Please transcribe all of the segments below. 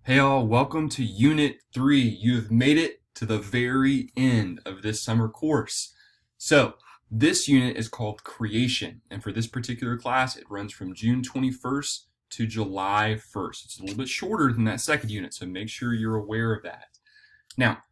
Hey all, welcome to Unit 3. You have made it to the very end of this summer course. So, this unit is called Creation, and for this particular class, it runs from June 21st to July 1st. It's a little bit shorter than that second unit, so make sure you're aware of that. Now,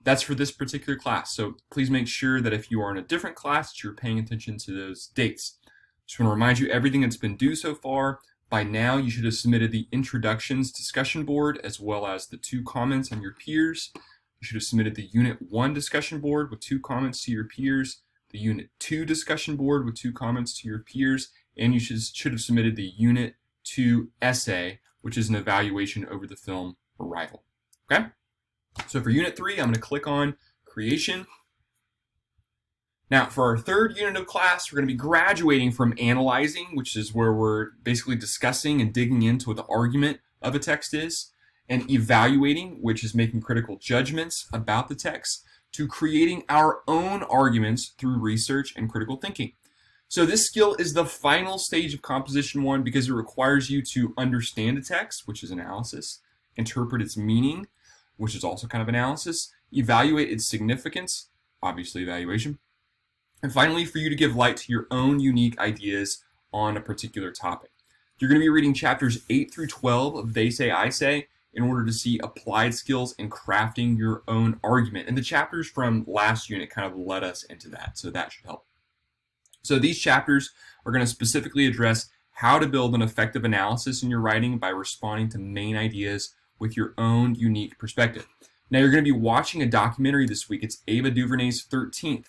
that's for this particular class, so please make sure that if you are in a different class, that you're paying attention to those dates. Just want to remind you, everything that's been due so far, by now, you should have submitted the introductions discussion board as well as the 2 comments on your peers. You should have submitted the Unit 1 discussion board with 2 comments to your peers, the Unit 2 discussion board with 2 comments to your peers, and you should have submitted the Unit 2 essay, which is an evaluation over the film Arrival. Okay? So for Unit 3, I'm going to click on Creation. Now, for our third unit of class, we're going to be graduating from analyzing, which is where we're basically discussing and digging into what the argument of a text is, and evaluating, which is making critical judgments about the text, to creating our own arguments through research and critical thinking. So this skill is the final stage of Composition 1 because it requires you to understand a text, which is analysis, interpret its meaning, which is also kind of analysis, evaluate its significance, obviously evaluation, and finally, for you to give light to your own unique ideas on a particular topic. You're going to be reading chapters 8 through 12 of They Say, I Say in order to see applied skills in crafting your own argument. And the chapters from last unit kind of led us into that, so that should help. So these chapters are going to specifically address how to build an effective analysis in your writing by responding to main ideas with your own unique perspective. Now, you're going to be watching a documentary this week. It's Ava DuVernay's 13th.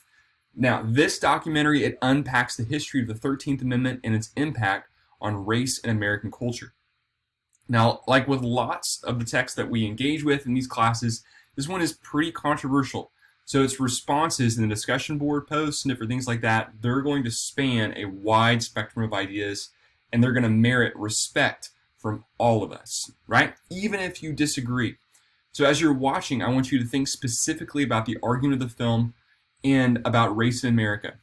Now, this documentary, it unpacks the history of the 13th Amendment and its impact on race and American culture. Now, like with lots of the texts that we engage with in these classes, this one is pretty controversial. So its responses in the discussion board posts and different things like that, they're going to span a wide spectrum of ideas, and they're going to merit respect from all of us, right? Even if you disagree. So as you're watching, I want you to think specifically about the argument of the film and about race in America.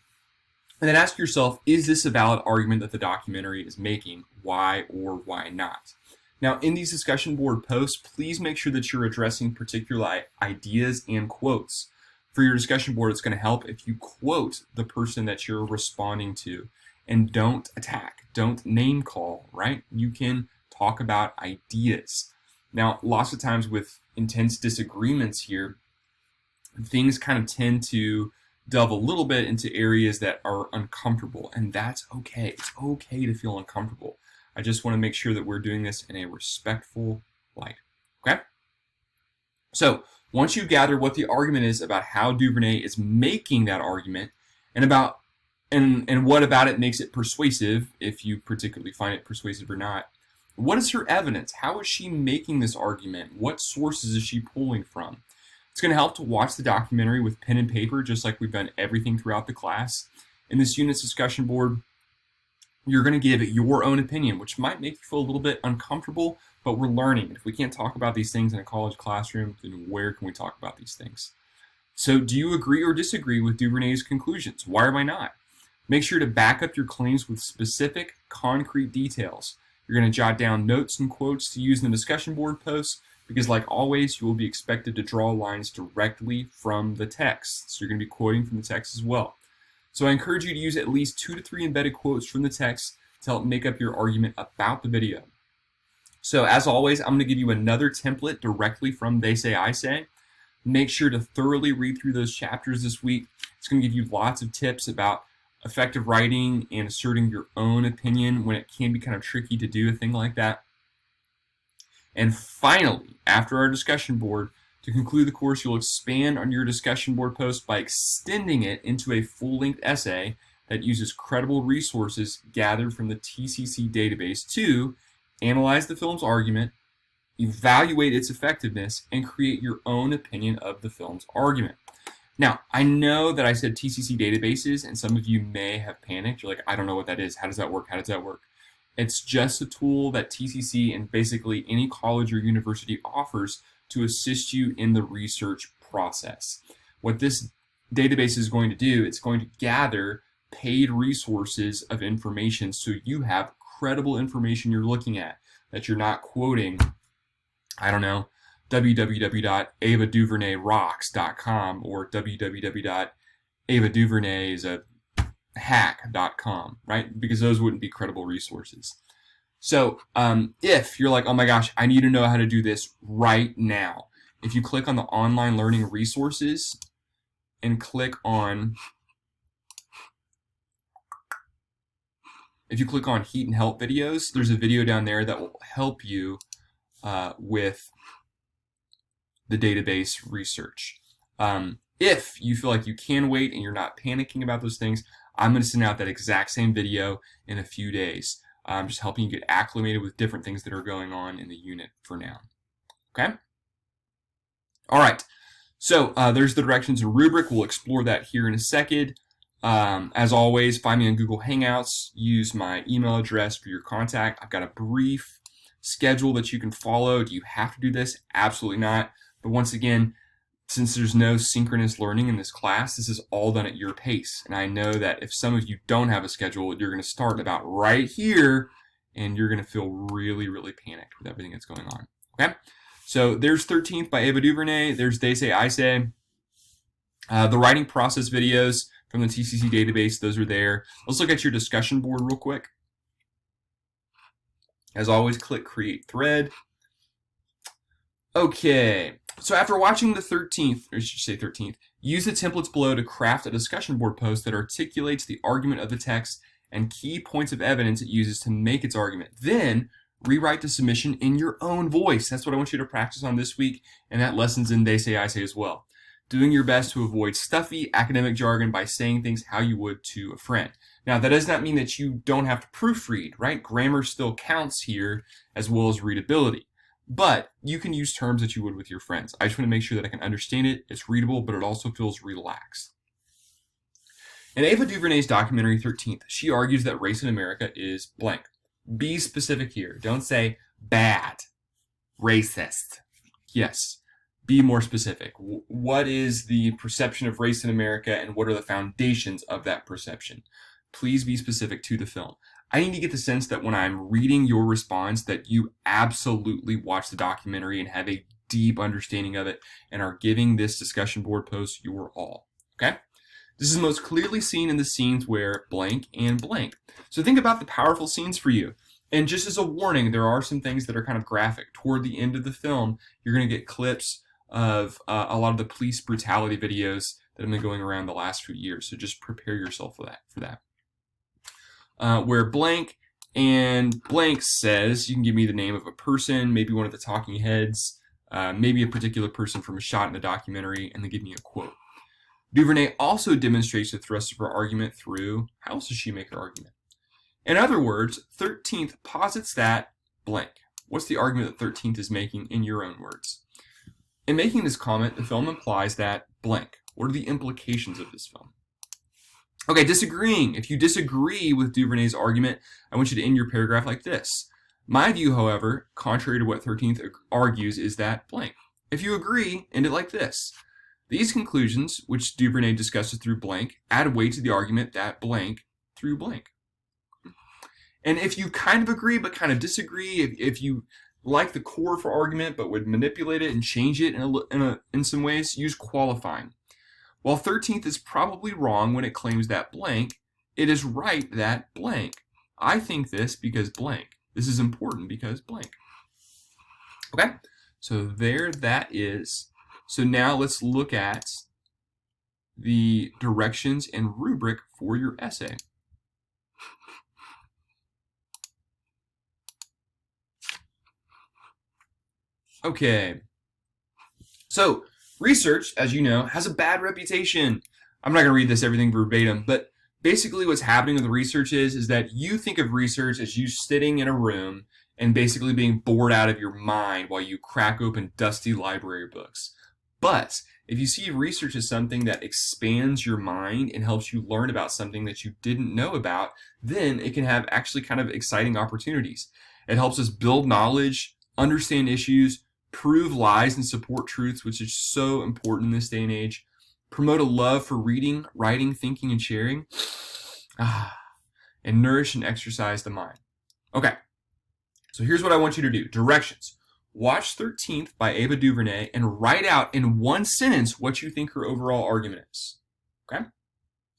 And then ask yourself, is this a valid argument that the documentary is making? Why or why not? Now, in these discussion board posts, please make sure that you're addressing particular ideas and quotes. For your discussion board, it's going to help if you quote the person that you're responding to. And don't attack, don't name call, right? You can talk about ideas. Now, lots of times with intense disagreements here, things kind of tend to delve a little bit into areas that are uncomfortable, and that's okay. It's okay to feel uncomfortable. I just want to make sure that we're doing this in a respectful light, okay? So, once you gather what the argument is about how DuVernay is making that argument, and what about it makes it persuasive, if you particularly find it persuasive or not, what is her evidence? How is she making this argument? What sources is she pulling from? It's going to help to watch the documentary with pen and paper, just like we've done everything throughout the class. In this unit's discussion board, you're going to give it your own opinion, which might make you feel a little bit uncomfortable, but we're learning. If we can't talk about these things in a college classroom, then where can we talk about these things? So do you agree or disagree with DuVernay's conclusions? Why or why not? Make sure to back up your claims with specific, concrete details. You're going to jot down notes and quotes to use in the discussion board posts, because like always, you will be expected to draw lines directly from the text. So you're going to be quoting from the text as well. So I encourage you to use at least 2 to 3 embedded quotes from the text to help make up your argument about the video. So as always, I'm going to give you another template directly from They Say, I Say. Make sure to thoroughly read through those chapters this week. It's going to give you lots of tips about effective writing and asserting your own opinion when it can be kind of tricky to do a thing like that. And finally, after our discussion board, to conclude the course, you'll expand on your discussion board post by extending it into a full-length essay that uses credible resources gathered from the TCC database to analyze the film's argument, evaluate its effectiveness, and create your own opinion of the film's argument. Now, I know that I said TCC databases, and some of you may have panicked. You're like, I don't know what that is. How does that work? How does that work? It's just a tool that TCC and basically any college or university offers to assist you in the research process. What this database is going to do, it's going to gather paid resources of information so you have credible information you're looking at, that you're not quoting I don't know, www.avaduvernay.rocks.com or www.avaduvernayishack.com, right? Because those wouldn't be credible resources. So if you're like, oh my gosh, I need to know how to do this right now, if you click on the online learning resources and click on, if you click on Heat and Help videos, there's a video down there that will help you with the database research. If you feel like you can wait and you're not panicking about those things, I'm going to send out that exact same video in a few days. Just helping you get acclimated with different things that are going on in the unit for now. Okay? All right. So there's the directions and rubric. We'll explore that here in a second. As always, find me on Google Hangouts. Use my email address for your contact. I've got a brief schedule that you can follow. Do you have to do this? Absolutely not. But once again, since there's no synchronous learning in this class, this is all done at your pace. And I know that if some of you don't have a schedule, you're going to start about right here, and you're going to feel really, really panicked with everything that's going on. Okay? So there's 13th by Ava DuVernay. There's They Say, I Say. The writing process videos from the TCC database, those are there. Let's look at your discussion board real quick. As always, click Create Thread. Okay, so after watching the 13th, or I should say 13th, use the templates below to craft a discussion board post that articulates the argument of the text and key points of evidence it uses to make its argument. Then, rewrite the submission in your own voice. That's what I want you to practice on this week, and that lesson's in They Say, I Say as well. Doing your best to avoid stuffy academic jargon by saying things how you would to a friend. Now, that does not mean that you don't have to proofread, right? Grammar still counts here, as well as readability. But you can use terms that you would with your friends. I just want to make sure that I can understand it, it's readable, but it also feels relaxed. In Ava DuVernay's documentary 13th, she argues that race in America is blank. Be specific here. Don't say bad, racist. Yes, be more specific. What is the perception of race in America, and what are the foundations of that perception? Please be specific to the film. I need to get the sense that when I'm reading your response that you absolutely watch the documentary and have a deep understanding of it and are giving this discussion board post your all. Okay? This is most clearly seen in the scenes where blank and blank. So think about the powerful scenes for you. And just as a warning, there are some things that are kind of graphic. Toward the end of the film, you're going to get clips of a lot of the police brutality videos that have been going around the last few years. So just prepare yourself for that. Where blank and blank says, you can give me the name of a person, maybe one of the talking heads, maybe a particular person from a shot in the documentary, and then give me a quote. DuVernay also demonstrates the thrust of her argument through, how else does she make her argument? In other words, 13th posits that blank. What's the argument that 13th is making in your own words? In making this comment, the film implies that blank. What are the implications of this film? Okay, disagreeing. If you disagree with DuVernay's argument, I want you to end your paragraph like this. My view, however, contrary to what 13th argues, is that blank. If you agree, end it like this. These conclusions, which DuVernay discusses through blank, add weight to the argument that blank through blank. And if you kind of agree but kind of disagree, if you like the core for argument but would manipulate it and change it in some ways, use qualifying. While 13th is probably wrong when it claims that blank, it is right that blank. I think this because blank. This is important because blank. Okay, so there that is. So now let's look at the directions and rubric for your essay. Okay, so research, as you know, has a bad reputation. I'm not going to read this everything verbatim, but basically what's happening with the research is that you think of research as you sitting in a room and basically being bored out of your mind while you crack open dusty library books. But if you see research as something that expands your mind and helps you learn about something that you didn't know about, then it can have actually kind of exciting opportunities. It helps us build knowledge, understand issues, prove lies and support truths, which is so important in this day and age. Promote a love for reading, writing, thinking, and sharing. And nourish and exercise the mind. Okay, so here's what I want you to do. Directions. Watch 13th by Ava DuVernay and write out in one sentence what you think her overall argument is. Okay?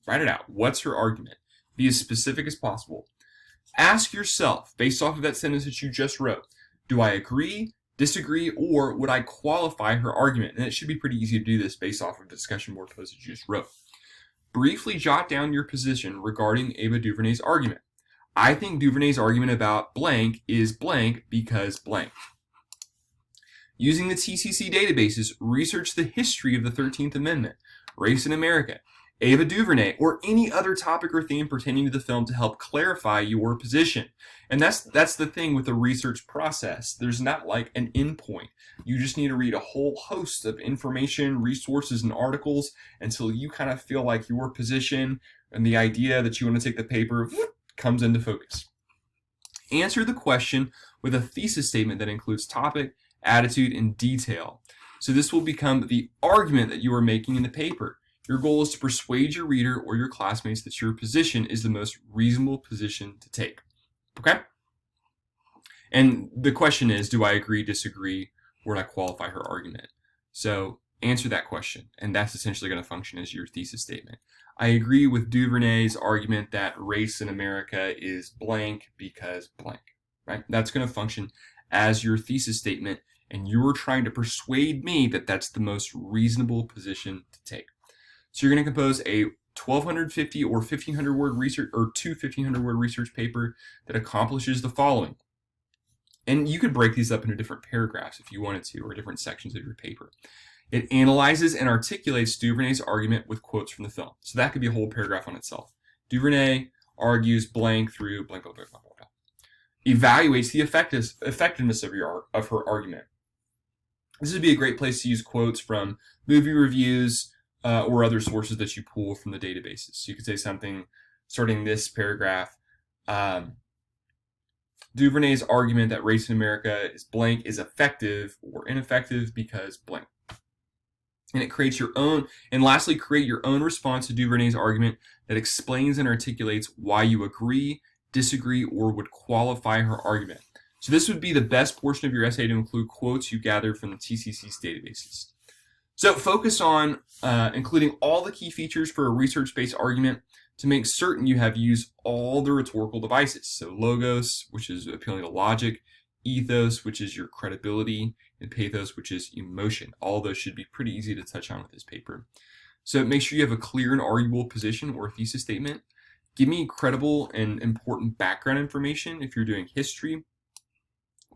Write it out. What's her argument? Be as specific as possible. Ask yourself, based off of that sentence that you just wrote, do I agree, disagree, or would I qualify her argument? And it should be pretty easy to do this based off of the discussion board post that you just wrote. Briefly jot down your position regarding Ava DuVernay's argument. I think DuVernay's argument about blank is blank because blank. Using the TCC databases, research the history of the 13th Amendment, race in America, Ava DuVernay, or any other topic or theme pertaining to the film to help clarify your position. And that's the thing with the research process. There's not like an endpoint. You just need to read a whole host of information, resources, and articles until you kind of feel like your position and the idea that you want to take the paper comes into focus. Answer the question with a thesis statement that includes topic, attitude, and detail. So this will become the argument that you are making in the paper. Your goal is to persuade your reader or your classmates that your position is the most reasonable position to take. Okay? And the question is, do I agree, disagree, or would I qualify her argument? So answer that question, and that's essentially going to function as your thesis statement. I agree with DuVernay's argument that race in America is blank because blank. Right? That's going to function as your thesis statement, and you're trying to persuade me that that's the most reasonable position to take. So you're going to compose a 1,250 or 1,500 word research, or two 1,500 word research paper that accomplishes the following. And you could break these up into different paragraphs if you wanted to, or different sections of your paper. It analyzes and articulates DuVernay's argument with quotes from the film. So that could be a whole paragraph on itself. DuVernay argues blank through blank, blank, blank, blank, blank. Evaluates the effectiveness of her argument. This would be a great place to use quotes from movie reviews, or other sources that you pull from the databases. So you could say something starting this paragraph. DuVernay's argument that race in America is blank is effective or ineffective because blank. And it creates your own, and lastly, create your own response to DuVernay's argument that explains and articulates why you agree, disagree, or would qualify her argument. So this would be the best portion of your essay to include quotes you gathered from the TCC's databases. So focus on including all the key features for a research-based argument to make certain you have used all the rhetorical devices. So logos, which is appealing to logic, ethos, which is your credibility, and pathos, which is emotion. All those should be pretty easy to touch on with this paper. So make sure you have a clear and arguable position or thesis statement. Give me credible and important background information if you're doing history.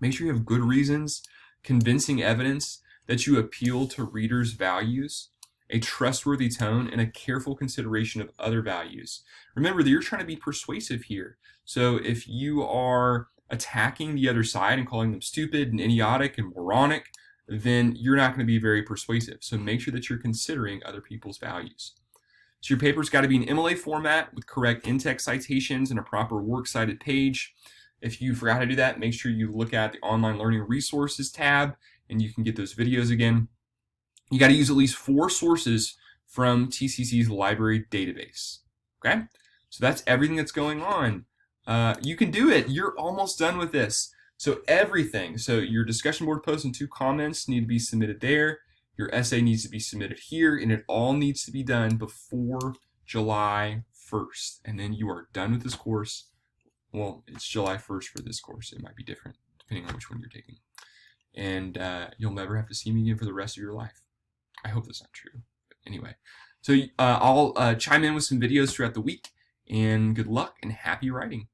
Make sure you have good reasons, convincing evidence, that you appeal to readers' values, a trustworthy tone, and a careful consideration of other values. Remember that you're trying to be persuasive here. So if you are attacking the other side and calling them stupid and idiotic and moronic, then you're not going to be very persuasive. So make sure that you're considering other people's values. So your paper's got to be in MLA format with correct in-text citations and a proper works cited page. If you forgot how to do that, make sure you look at the Online Learning Resources tab and you can get those videos again. You got to use at least 4 sources from TCC's library database. Okay? So that's everything that's going on. You can do it. You're almost done with this. So everything. So your discussion board posts and 2 comments need to be submitted there. Your essay needs to be submitted here, and it all needs to be done before July 1st. And then you are done with this course. Well, it's July 1st for this course. It might be different depending on which one you're taking. And you'll never have to see me again for the rest of your life. I hope that's not true. But anyway, so I'll chime in with some videos throughout the week, and good luck and happy writing.